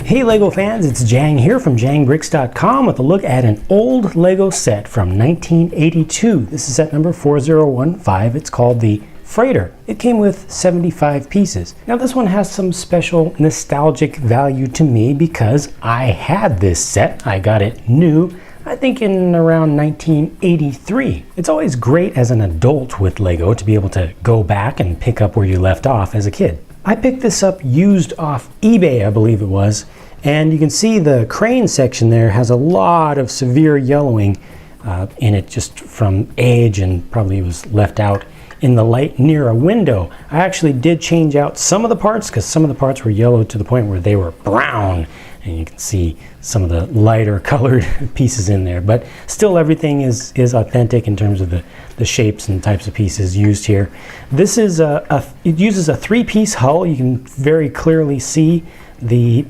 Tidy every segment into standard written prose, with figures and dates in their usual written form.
Hey Lego fans, it's Jang here from JangBricks.com with a look at an old Lego set from 1982. This is set number 4015. It's called the Freighter. It came with 75 pieces. Now this one has some special nostalgic value to me because I had this set. I got it new, I think in around 1983. It's always great as an adult with Lego to be able to go back and pick up where you left off as a kid. I picked this up used off eBay, I believe it was, and you can see the crane section there has a lot of severe yellowing in it just from age, and probably was left out in the light near a window. I actually did change out some of the parts because some of the parts were yellow to the point where they were brown, and you can see some of the lighter colored pieces in there, but still everything is authentic in terms of the shapes and types of pieces used here. This is it uses a three-piece hull. You can very clearly see the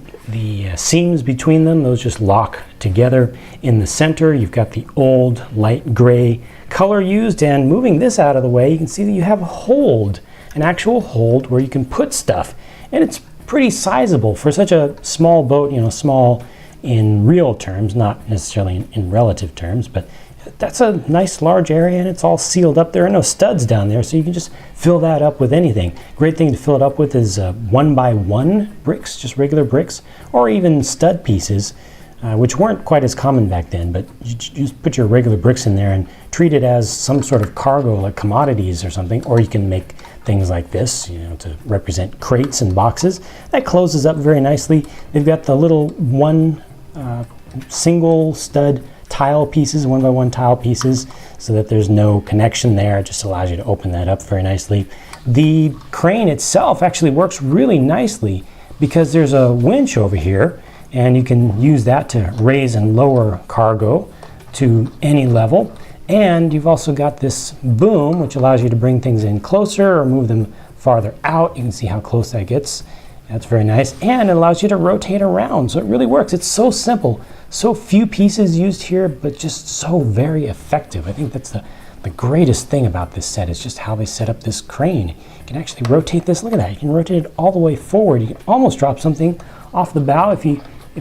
seams between them. Those just lock together. In the center you've got the old light gray color used, and moving this out of the way you can see that you have a hold, an actual hold where you can put stuff, and it's pretty sizable for such a small boat, you know, small in real terms, not necessarily in relative terms, but that's a nice large area, and it's all sealed up. There are no studs down there, so you can just fill that up with anything. Great thing to fill it up with is 1x1 bricks, just regular bricks, or even stud pieces, which weren't quite as common back then, but you just put your regular bricks in there and treat it as some sort of cargo, like commodities or something, or you can make things like this, you know, to represent crates and boxes. That closes up very nicely. They've got the little single stud tile pieces, 1x1 tile pieces, so that there's no connection there. It just allows you to open that up very nicely. The crane itself actually works really nicely because there's a winch over here, and you can use that to raise and lower cargo to any level. And you've also got this boom, which allows you to bring things in closer or move them farther out. You can see how close that gets. That's very nice. And it allows you to rotate around, so it really works. It's so simple. So few pieces used here, but just so very effective. I think that's the greatest thing about this set, is just how they set up this crane. You can actually rotate this. Look at that. You can rotate it all the way forward. You can almost drop something off the bow if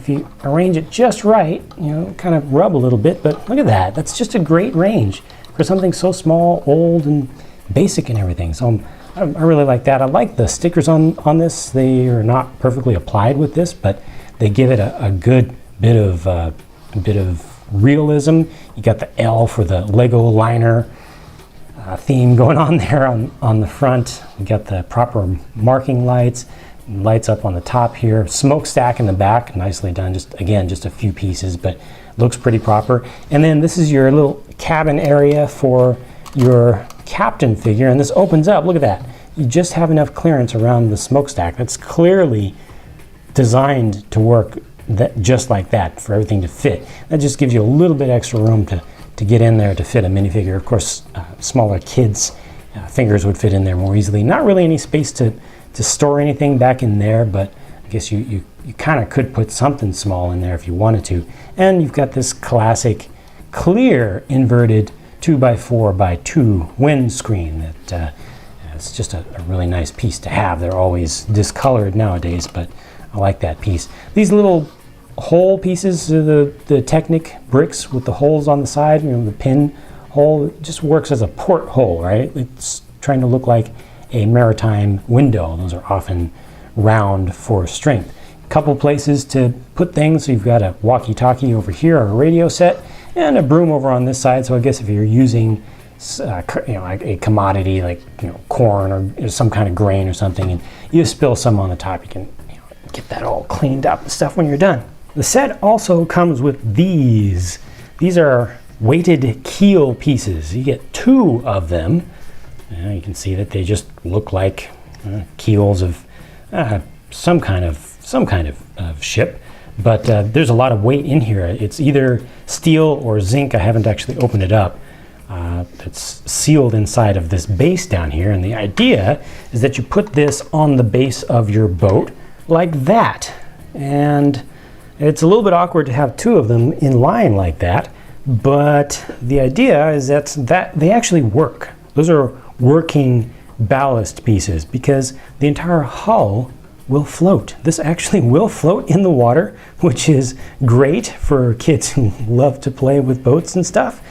you arrange it just right, you know, kind of rub a little bit, but look at that. That's just a great range for something so small, old, and basic and everything. So I really like that. I like the stickers on this. They are not perfectly applied with this, but they give it a good bit of realism. You got the L for the Lego liner theme going on there on the front. You got the proper marking lights up on the top here, smokestack in the back, nicely done. Just again, just a few pieces, but looks pretty proper. And then this is your little cabin area for your captain figure, and this opens up. Look at that. You just have enough clearance around the smokestack. That's clearly designed to work just like that, for everything to fit. That just gives you a little bit extra room to get in there to fit a minifigure. Of course, smaller kids' fingers would fit in there more easily. Not really any space to store anything back in there, but I guess you kind of could put something small in there if you wanted to. And you've got this classic clear inverted 2x4x2 windscreen that it's just a really nice piece to have. They're always discolored nowadays, but I like that piece. These little hole pieces, the Technic bricks with the holes on the side, you know, the pin hole, it just works as a port hole, right? It's trying to look like a maritime window. Those are often round for strength. A couple places to put things. So you've got a walkie-talkie over here, or a radio set, and a broom over on this side. So I guess if you're using you know, like a commodity like, you know, corn or some kind of grain or something, and you spill some on the top, you can, you know, get that all cleaned up and stuff when you're done. The set also comes with these. These are weighted keel pieces. You get two of them. You can see that they just look like keels of some kind of ship, but there's a lot of weight in here. It's either steel or zinc. I haven't actually opened it up. It's sealed inside of this base down here, and the idea is that you put this on the base of your boat like that, and it's a little bit awkward to have two of them in line like that, but the idea is that they actually work. Those are working ballast pieces because the entire hull will float. This actually will float in the water, which is great for kids who love to play with boats and stuff.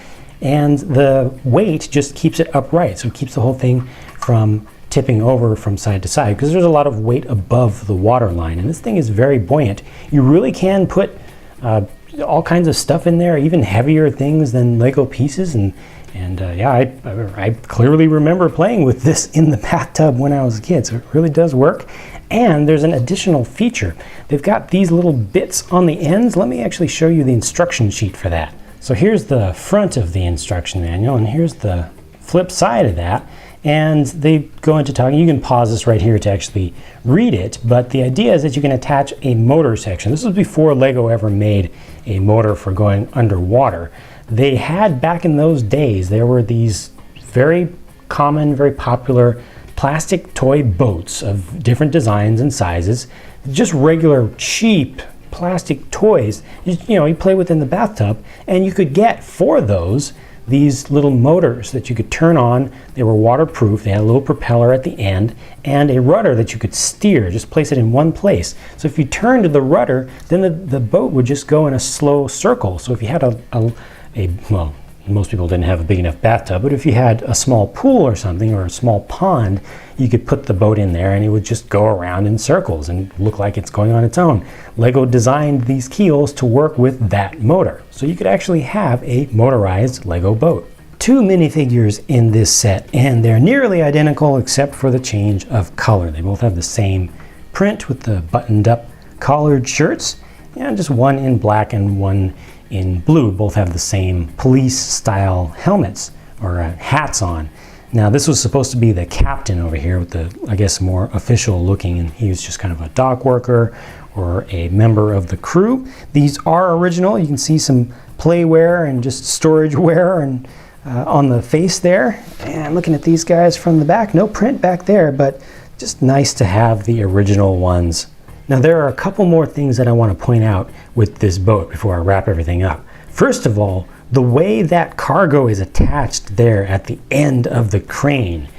And the weight just keeps it upright, so it keeps the whole thing from tipping over from side to side, because there's a lot of weight above the water line, and this thing is very buoyant. You really can put all kinds of stuff in there, even heavier things than Lego pieces, and yeah, I clearly remember playing with this in the bathtub when I was a kid, so it really does work. And there's an additional feature. They've got these little bits on the ends. Let me actually show you the instruction sheet for that. So here's the front of the instruction manual, and here's the flip side of that. And they go into talking. You can pause this right here to actually read it, but the idea is that you can attach a motor section. This was before Lego ever made a motor for going underwater. They had, back in those days, there were these very common, very popular plastic toy boats of different designs and sizes, just regular cheap plastic toys. You play with in the bathtub, and you could get for those these little motors that you could turn on. They were waterproof. They had a little propeller at the end and a rudder that you could steer, just place it in one place. So if you turned the rudder, then the boat would just go in a slow circle. So if you had well, most people didn't have a big enough bathtub, but if you had a small pool or something, or a small pond, you could put the boat in there and it would just go around in circles and look like it's going on its own. Lego designed these keels to work with that motor, so you could actually have a motorized Lego boat. Two minifigures in this set, and they're nearly identical except for the change of color. They both have the same print with the buttoned up collared shirts, and just one in black and one in blue. Both have the same police style helmets or hats on. Now this was supposed to be the captain over here with the, I guess, more official looking, and he was just kind of a dock worker or a member of the crew. These are original. You can see some playware and just storage wear and on the face there. And looking at these guys from the back, no print back there, but just nice to have the original ones. Now there are a couple more things that I want to point out with this boat before I wrap everything up. First of all, the way that cargo is attached there at the end of the crane,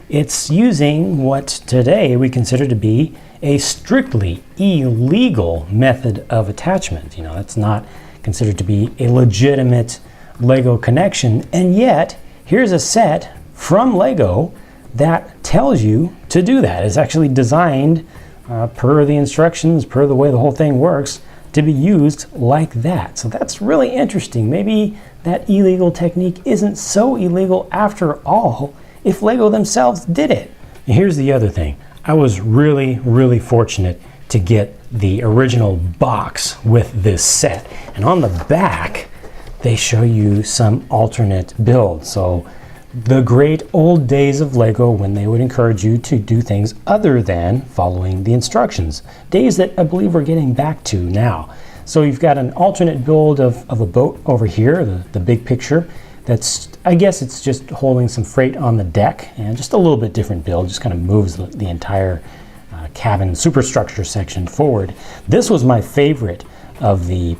it's using what today we consider to be a strictly illegal method of attachment. That's not considered to be a legitimate Lego connection, and yet here's a set from Lego that tells you to do that. It's actually designed per the instructions, per the way the whole thing works, to be used like that. So that's really interesting. Maybe that illegal technique isn't so illegal after all if Lego themselves did it. And here's the other thing. I was really fortunate to get the original box with this set. And on the back, they show you some alternate builds. So the great old days of Lego, when they would encourage you to do things other than following the instructions. Days that I believe we're getting back to now. So you've got an alternate build of a boat over here, the big picture. That's, I guess it's just holding some freight on the deck, and just a little bit different build, just kind of moves the entire cabin superstructure section forward. This was my favorite of the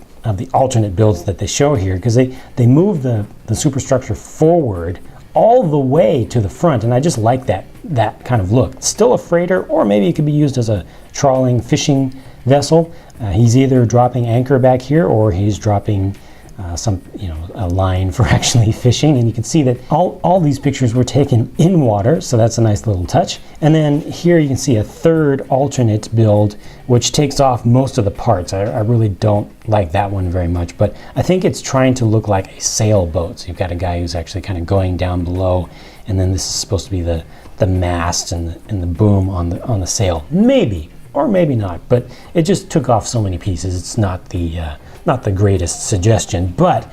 alternate builds that they show here, because they move the superstructure forward all the way to the front, and I just like that kind of look. It's still a freighter, or maybe it could be used as a trawling fishing vessel. He's either dropping anchor back here, or he's dropping a line for actually fishing. And you can see that all these pictures were taken in water, so that's a nice little touch. And then here you can see a third alternate build, which takes off most of the parts. I really don't like that one very much, but I think it's trying to look like a sailboat. So you've got a guy who's actually kind of going down below, and then this is supposed to be the mast and the boom on the sail. Maybe, or maybe not, but it just took off so many pieces. It's not the greatest suggestion, but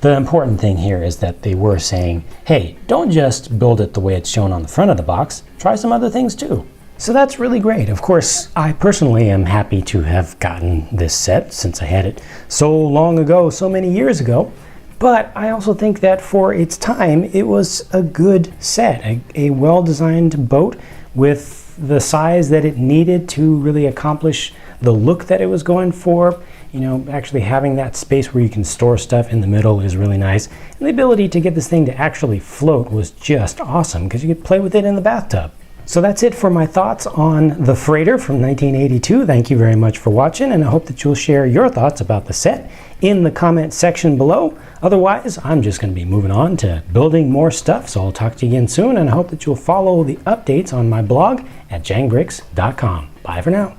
the important thing here is that they were saying, hey, don't just build it the way it's shown on the front of the box, try some other things too. So that's really great. Of course, I personally am happy to have gotten this set since I had it so long ago, so many years ago, but I also think that for its time, it was a good set, a well-designed boat with the size that it needed to really accomplish the look that it was going for. Actually having that space where you can store stuff in the middle is really nice. And the ability to get this thing to actually float was just awesome, because you could play with it in the bathtub. So that's it for my thoughts on the Freighter from 1982. Thank you very much for watching, and I hope that you'll share your thoughts about the set in the comment section below. Otherwise, I'm just going to be moving on to building more stuff, so I'll talk to you again soon, and I hope that you'll follow the updates on my blog at jangbricks.com. Bye for now.